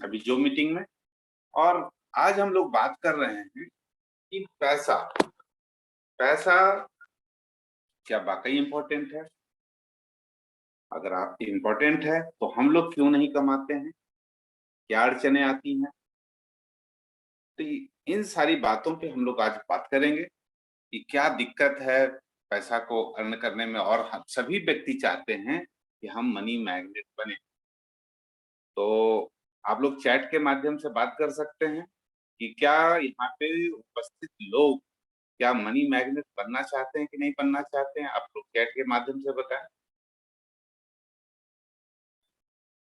अभी जो मीटिंग में। और आज हम लोग बात कर रहे हैं कि पैसा पैसा क्या वाकई इम्पोर्टेंट है? अगर आप इम्पोर्टेंट है तो हम लोग क्यों नहीं कमाते हैं? क्या अड़चने आती हैं? तो इन सारी बातों पे हम लोग आज बात करेंगे कि क्या दिक्कत है पैसा को अर्न करने में। और हम सभी व्यक्ति चाहते हैं कि हम मनी मैग्नेट बने। तो आप लोग चैट के माध्यम से बात कर सकते हैं कि क्या यहाँ पे उपस्थित लोग क्या मनी मैग्नेट बनना चाहते हैं कि नहीं बनना चाहते हैं। आप लोग चैट के माध्यम से बताएं।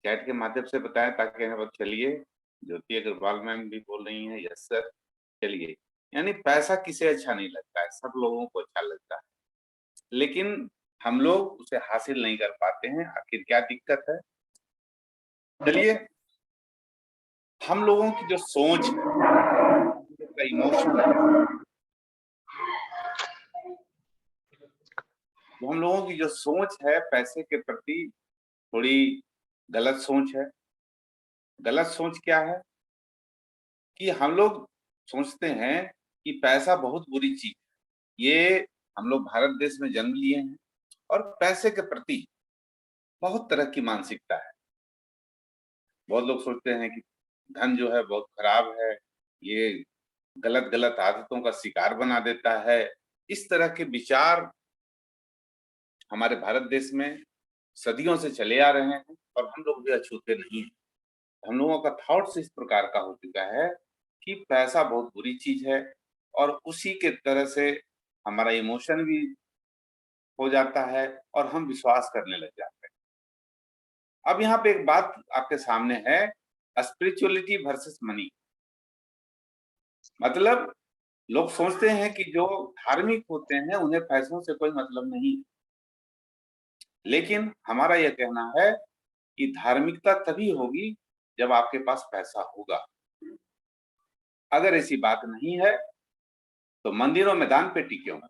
चैट के माध्यम से बताएं ताकि हम चलिए। ज्योति अग्रवाल मैम भी बोल रही हैं, यस सर। चलिए। यानी पैसा किसे अच्छा नहीं लगता है? सब लोगों को अच्छा लगता है, लेकिन हम लोग उसे हासिल नहीं कर पाते हैं। आखिर क्या दिक्कत है? चलिए। हम लोगों की जो सोच है, इमोशन है, तो हम लोगों की जो सोच है पैसे के प्रति थोड़ी गलत सोच है। गलत सोच क्या है कि हम लोग सोचते हैं कि पैसा बहुत बुरी चीज है। ये हम लोग भारत देश में जन्म लिए हैं और पैसे के प्रति बहुत तरह की मानसिकता है। बहुत लोग सोचते हैं कि धन जो है बहुत खराब है, ये गलत गलत आदतों का शिकार बना देता है। इस तरह के विचार हमारे भारत देश में सदियों से चले आ रहे हैं और हम लोग भी अछूते नहीं हैं। हम लोगों का थॉट्स इस प्रकार का हो चुका है कि पैसा बहुत बुरी चीज है, और उसी के तरह से हमारा इमोशन भी हो जाता है और हम विश्वास करने लग जाते हैं। अब यहाँ पे एक बात आपके सामने है, स्पिरिचुअलिटी वर्सेस मनी। मतलब लोग सोचते हैं कि जो धार्मिक होते हैं उन्हें पैसों से कोई मतलब नहीं, लेकिन हमारा यह कहना है कि धार्मिकता तभी होगी जब आपके पास पैसा होगा। अगर ऐसी बात नहीं है तो मंदिरों में दान पेटी क्यों है?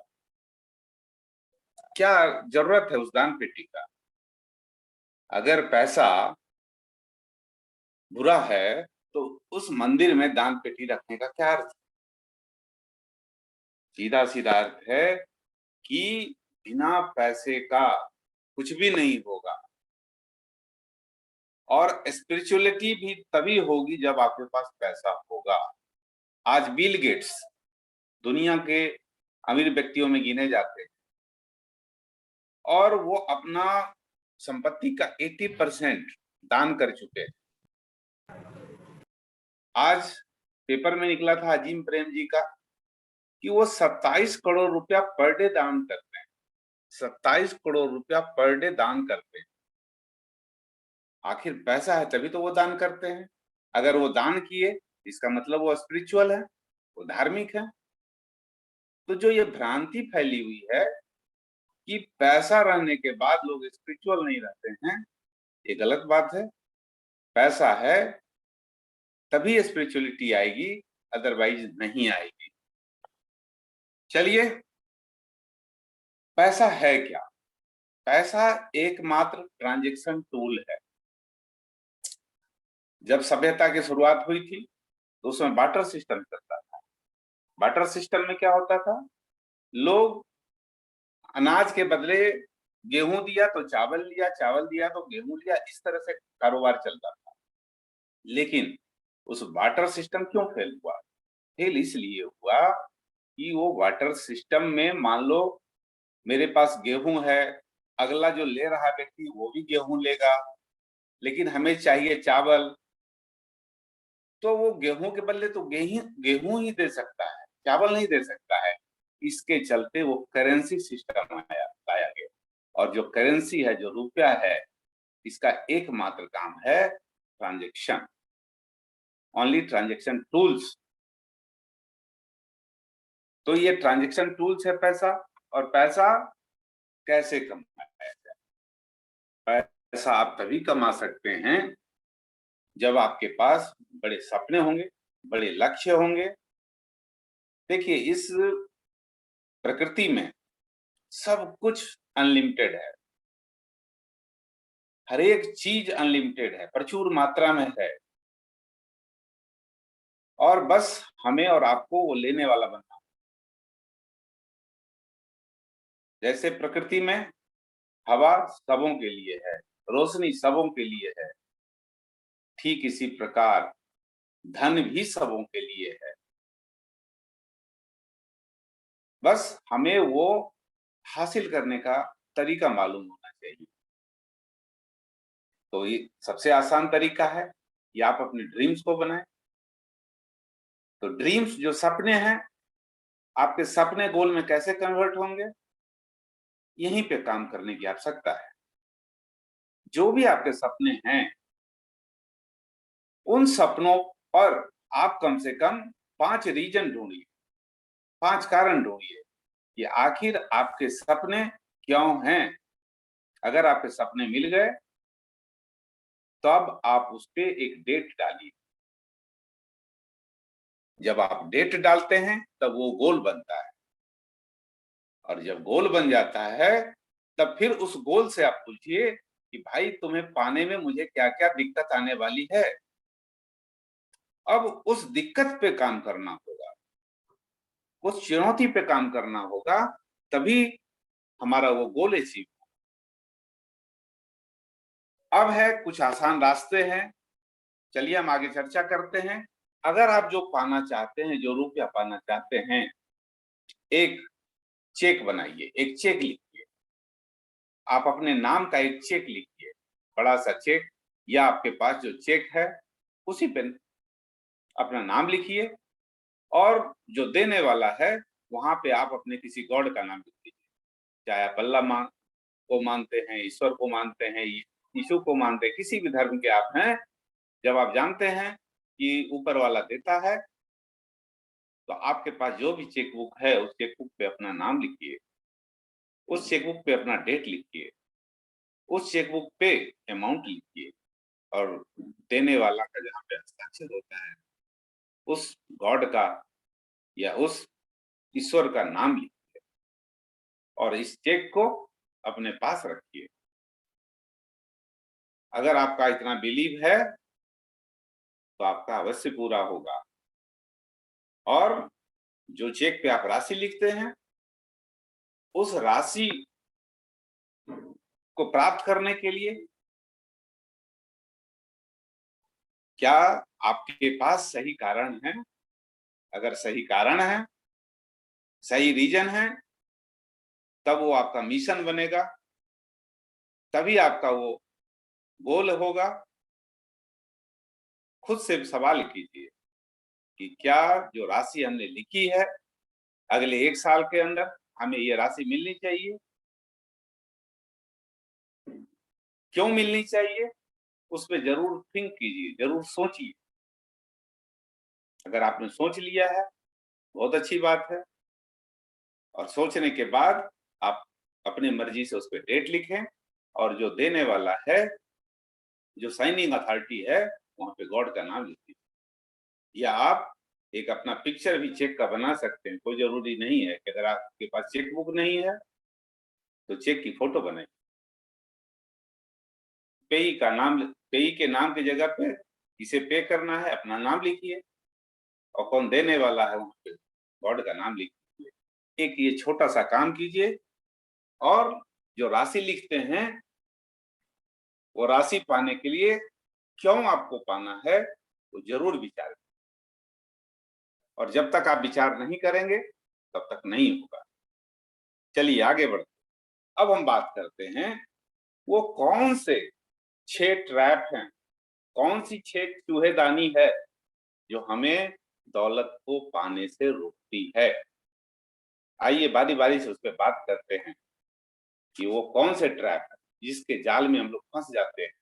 क्या जरूरत है उस दान पेटी का? अगर पैसा बुरा है तो उस मंदिर में दान पेटी रखने का क्या अर्थ? सीधा सीधा अर्थ है कि बिना पैसे का कुछ भी नहीं होगा। और स्पिरिचुअलिटी भी तभी होगी जब आपके पास पैसा होगा। आज बिल गेट्स दुनिया के अमीर व्यक्तियों में गिने जाते हैं और वो अपना संपत्ति का 80% दान कर चुके हैं। आज पेपर में निकला था अजीम प्रेम जी का कि वो 27 करोड़ रुपया पर डे दान करते हैं। 27 करोड़ रुपया पर डे दान करते हैं। आखिर पैसा है तभी तो वो दान करते हैं। अगर वो दान किए इसका मतलब वो स्पिरिचुअल है, वो धार्मिक है। तो जो ये भ्रांति फैली हुई है कि पैसा रहने के बाद लोग स्पिरिचुअल नहीं रहते हैं, ये गलत बात है। पैसा है तभी स्पिरिचुअलिटी आएगी, अदरवाइज नहीं आएगी। चलिए, पैसा है क्या? पैसा एकमात्र ट्रांजैक्शन टूल है। जब सभ्यता की शुरुआत हुई थी तो उसमें बार्टर सिस्टम चलता था। बार्टर सिस्टम में क्या होता था? लोग अनाज के बदले गेहूं दिया तो चावल लिया, चावल दिया तो गेहूं लिया, इस तरह से कारोबार चलता था। लेकिन उस वाटर सिस्टम क्यों फेल हुआ? फेल इसलिए हुआ कि वो वाटर सिस्टम में मान लो मेरे पास गेहूं है, अगला जो ले रहा व्यक्ति वो भी गेहूं लेगा, लेकिन हमें चाहिए चावल। तो वो गेहूं के बदले तो गेहूं ही दे सकता है, चावल नहीं दे सकता है। इसके चलते वो करेंसी सिस्टम लाया गया। और जो करेंसी है, जो रुपया है, इसका एकमात्र काम है ट्रांजेक्शन, ओनली ट्रांजेक्शन टूल्स। तो ये ट्रांजेक्शन टूल्स है पैसा। और पैसा कैसे कमाया जाए? पैसा आप तभी कमा सकते हैं जब आपके पास बड़े सपने होंगे, बड़े लक्ष्य होंगे। देखिए, इस प्रकृति में सब कुछ अनलिमिटेड है। हर एक चीज अनलिमिटेड है, प्रचुर मात्रा में है। और बस हमें और आपको वो लेने वाला बनना। जैसे प्रकृति में हवा सबों के लिए है, रोशनी सबों के लिए है, ठीक इसी प्रकार धन भी सबों के लिए है। बस हमें वो हासिल करने का तरीका मालूम होना चाहिए। तो ये सबसे आसान तरीका है कि आप अपने ड्रीम्स को बनाएं। तो ड्रीम्स जो सपने हैं, आपके सपने गोल में कैसे कन्वर्ट होंगे, यहीं पे काम करने की आवश्यकता है। जो भी आपके सपने हैं, उन सपनों पर आप कम से कम 5 रीजन ढूंढिए, 5 कारण ढूंढिए कि आखिर आपके सपने क्यों हैं। अगर आपके सपने मिल गए, तब आप उस पे एक डेट डालिए। जब आप डेट डालते हैं, तब वो गोल बनता है, और जब गोल बन जाता है, तब फिर उस गोल से आप पूछिए कि भाई तुम्हें पाने में मुझे क्या क्या दिक्कत आने वाली है। अब उस दिक्कत पे काम करना होगा, उस चुनौती पे काम करना होगा, तभी हमारा वो गोल अचीव। अब है कुछ आसान रास्ते हैं, चलिए हम आगे चर्चा करते हैं। अगर आप जो पाना चाहते हैं, जो रुपया पाना चाहते हैं, एक चेक बनाइए, एक चेक लिखिए। आप अपने नाम का एक चेक लिखिए, बड़ा सा चेक, या आपके पास जो चेक है उसी पे अपना नाम लिखिए, और जो देने वाला है वहां पे आप अपने किसी गॉड का नाम लिख दीजिए। चाहे आप अल्लाह को मानते हैं, ईश्वर को मानते हैं, यीशु को मानते हैं, किसी भी धर्म के आप हैं, जब आप जानते हैं कि ऊपर वाला देता है, तो आपके पास जो भी चेकबुक है उस चेकबुक पे अपना नाम लिखिए, उस चेकबुक पे अपना डेट लिखिए, उस चेकबुक पे अमाउंट लिखिए, और देने वाला का जहाँ पे हस्ताक्षर होता है, उस गॉड का या उस ईश्वर का नाम लिखिए, और इस चेक को अपने पास रखिए। अगर आपका इतना बिलीव है, तो आपका अवश्य पूरा होगा। और जो चेक पे आप राशि लिखते हैं, उस राशि को प्राप्त करने के लिए क्या आपके पास सही कारण है? अगर सही कारण है, सही रीजन है, तब वो आपका मिशन बनेगा, तभी आपका वो गोल होगा। खुद से सवाल कीजिए कि क्या जो राशि हमने लिखी है, अगले 1 साल के अंदर हमें ये राशि मिलनी चाहिए? क्यों मिलनी चाहिए? उस पे जरूर थिंक कीजिए, जरूर सोचिए। अगर आपने सोच लिया है, बहुत अच्छी बात है, और सोचने के बाद आप अपनी मर्जी से उस पे डेट लिखें, और जो देने वाला है, जो साइनिंग अथॉरिटी है, वहां पे गॉड का नाम लिख दीजिए। या आप एक अपना पिक्चर भी चेक का बना सकते हैं। कोई जरूरी नहीं है कि अगर आपके पास चेक बुक नहीं है तो चेक की फोटो बनाइए, पेई के नाम की जगह पे इसे पे करना है, अपना नाम लिखिए, और कौन देने वाला है वहां पे गॉड का नाम लिखिए। एक ये छोटा सा काम कीजिए, और जो राशि लिखते हैं, वो राशि पाने के लिए क्यों आपको पाना है, वो जरूर विचार करें। और जब तक आप विचार नहीं करेंगे, तब तक नहीं होगा। चलिए आगे बढ़ते। अब हम बात करते हैं, वो कौन से 6 ट्रैप हैं, कौन सी 6 चूहेदानी है जो हमें दौलत को पाने से रोकती है। आइए बारी बारी से उस पर बात करते हैं कि वो कौन से ट्रैप है जिसके जाल में हम लोग फंस जाते हैं।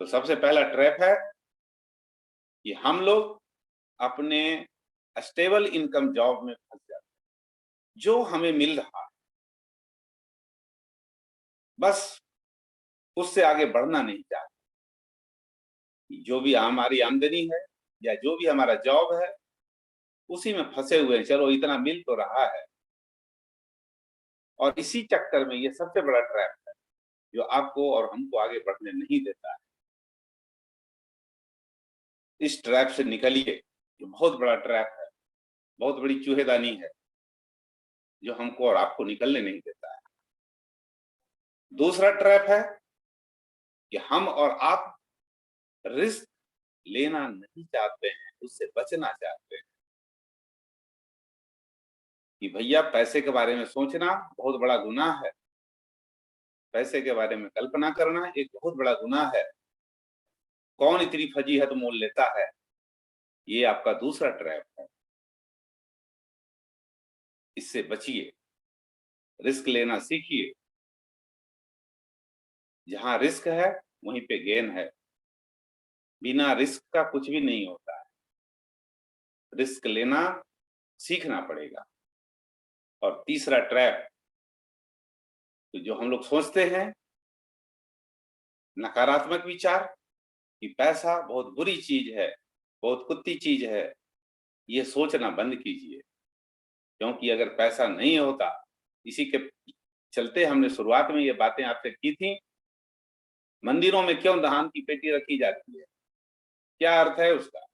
तो सबसे पहला ट्रैप है कि हम लोग अपने स्टेबल इनकम जॉब में फंस जाते हैं, जो हमें मिल रहा है, बस उससे आगे बढ़ना नहीं चाहते। जो भी हमारी आमदनी है या जो भी हमारा जॉब है, उसी में फंसे हुए हैं, चलो इतना मिल तो रहा है। और इसी चक्कर में ये सबसे बड़ा ट्रैप है जो आपको और हमको आगे बढ़ने नहीं देता है। इस ट्रैप से निकलिए। ये बहुत बड़ा ट्रैप है, बहुत बड़ी चूहेदानी है, जो हमको और आपको निकलने नहीं देता है। दूसरा ट्रैप है कि हम और आप रिस्क लेना नहीं चाहते हैं, उससे बचना चाहते हैं कि भैया पैसे के बारे में सोचना बहुत बड़ा गुनाह है, पैसे के बारे में कल्पना करना एक बहुत बड़ा गुनाह है। कौन इतनी फजीहत मोल लेता है? ये आपका दूसरा ट्रैप है। इससे बचिए, रिस्क लेना सीखिए। जहां रिस्क है वहीं पे गेन है। बिना रिस्क का कुछ भी नहीं होता है। रिस्क लेना सीखना पड़ेगा। और तीसरा ट्रैप, तो जो हम लोग सोचते हैं नकारात्मक विचार कि पैसा बहुत बुरी चीज है, बहुत कुत्ती चीज है, ये सोचना बंद कीजिए। क्योंकि अगर पैसा नहीं होता, इसी के चलते हमने शुरुआत में ये बातें आपसे की थी, मंदिरों में क्यों धान की पेटी रखी जाती है? क्या अर्थ है उसका?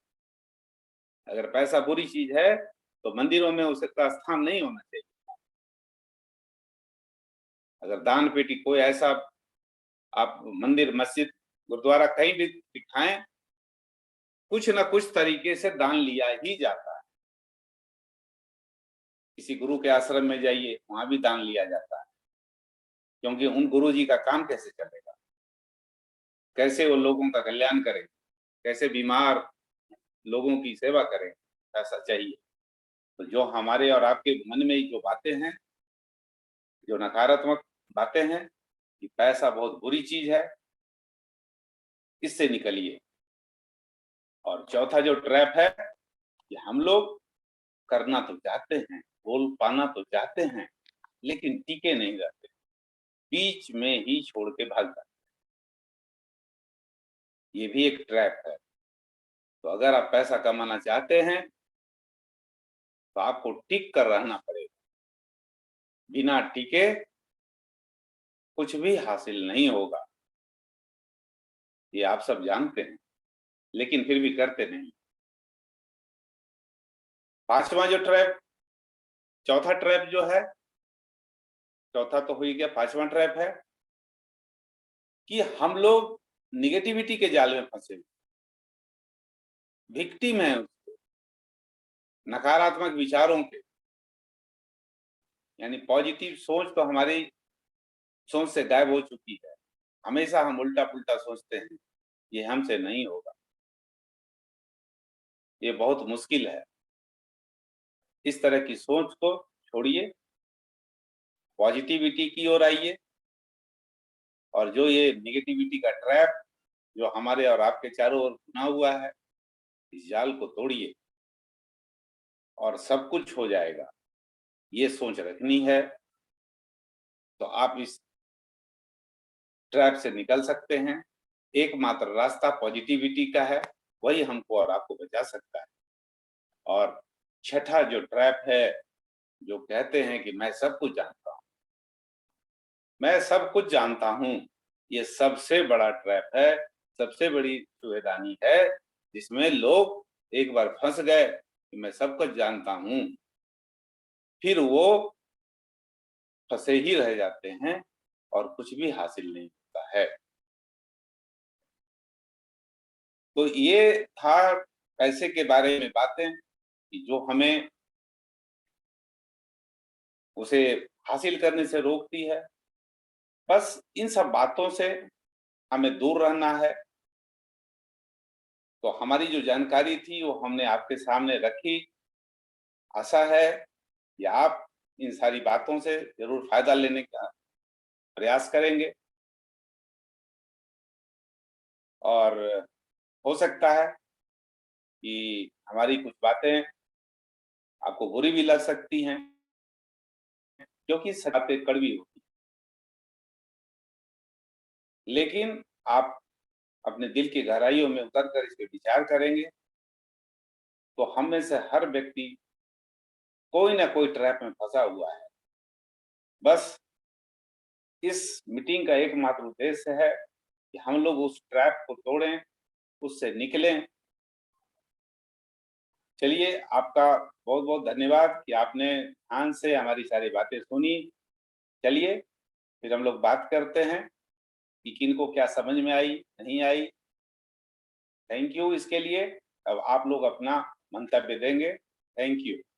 अगर पैसा बुरी चीज है तो मंदिरों में उसका स्थान नहीं होना चाहिए। अगर दान पेटी कोई ऐसा, आप मंदिर, मस्जिद, गुरुद्वारा कहीं भी दिखाएं, कुछ ना कुछ तरीके से दान लिया ही जाता है। किसी गुरु के आश्रम में जाइए, वहां भी दान लिया जाता है। क्योंकि उन गुरु जी का काम कैसे चलेगा? कैसे वो लोगों का कल्याण करें? कैसे बीमार लोगों की सेवा करें? ऐसा चाहिए। तो जो हमारे और आपके मन में जो बातें हैं, जो नकारात्मक बातें हैं कि पैसा बहुत बुरी चीज है, इससे निकलिए। और चौथा जो ट्रैप है कि हम लोग करना तो चाहते हैं, बोल पाना तो चाहते हैं, लेकिन टिके नहीं रहते, बीच में ही छोड़ के भाग जाते। ये भी एक ट्रैप है। तो अगर आप पैसा कमाना चाहते हैं तो आपको टिक कर रहना पड़ेगा। बिना टिके कुछ भी हासिल नहीं होगा। ये आप सब जानते हैं, लेकिन फिर भी करते नहीं। पांचवा जो ट्रैप, चौथा ट्रैप जो है, चौथा तो हो ही गया, पांचवा ट्रैप है कि हम लोग निगेटिविटी के जाल में फंसे, विक्टिम है नकारात्मक विचारों के। यानी पॉजिटिव सोच तो हमारी सोच से गायब हो चुकी है। हमेशा हम उल्टा पुल्टा सोचते हैं। ये हमसे नहीं होगा, ये बहुत मुश्किल है। इस तरह की सोच को छोड़िए, पॉजिटिविटी की ओर आइए। और जो ये निगेटिविटी का ट्रैप जो हमारे और आपके चारों ओर बना हुआ है, इस जाल को तोड़िए और सब कुछ हो जाएगा। ये सोच रखनी है तो आप इस ट्रैप से निकल सकते हैं। एकमात्र रास्ता पॉजिटिविटी का है, वही हमको और आपको बचा सकता है। और छठा जो ट्रैप है, जो कहते हैं कि मैं सब कुछ जानता हूं, मैं सब कुछ जानता हूं, ये सबसे बड़ा ट्रैप है, सबसे बड़ी चूहेदानी है, जिसमें लोग एक बार फंस गए कि मैं सब कुछ जानता हूं, फिर वो फंसे ही रह जाते हैं और कुछ भी हासिल नहीं होता है। तो ये था पैसे के बारे में बातें कि जो हमें उसे हासिल करने से रोकती है। बस इन सब बातों से हमें दूर रहना है। तो हमारी जो जानकारी थी वो हमने आपके सामने रखी। आशा है कि आप इन सारी बातों से जरूर फायदा लेने का प्रयास करेंगे। और हो सकता है कि हमारी कुछ बातें आपको बुरी भी लग सकती हैं, क्योंकि सब बातें कड़वी होती हैं। लेकिन आप अपने दिल की गहराइयों में उतर कर इस पे विचार करेंगे तो हम में से हर व्यक्ति कोई ना कोई ट्रैप में फंसा हुआ है। बस इस मीटिंग का एकमात्र उद्देश्य है कि हम लोग उस ट्रैप को तोड़ें, उससे निकलें चलिए, आपका बहुत-बहुत धन्यवाद कि आपने ध्यान से हमारी सारी बातें सुनी। चलिए, फिर हम लोग बात करते हैं कि किनको क्या समझ में आई, नहीं आई। थैंक यू इसके लिए। अब आप लोग अपना मंतव्य देंगे। Thank you.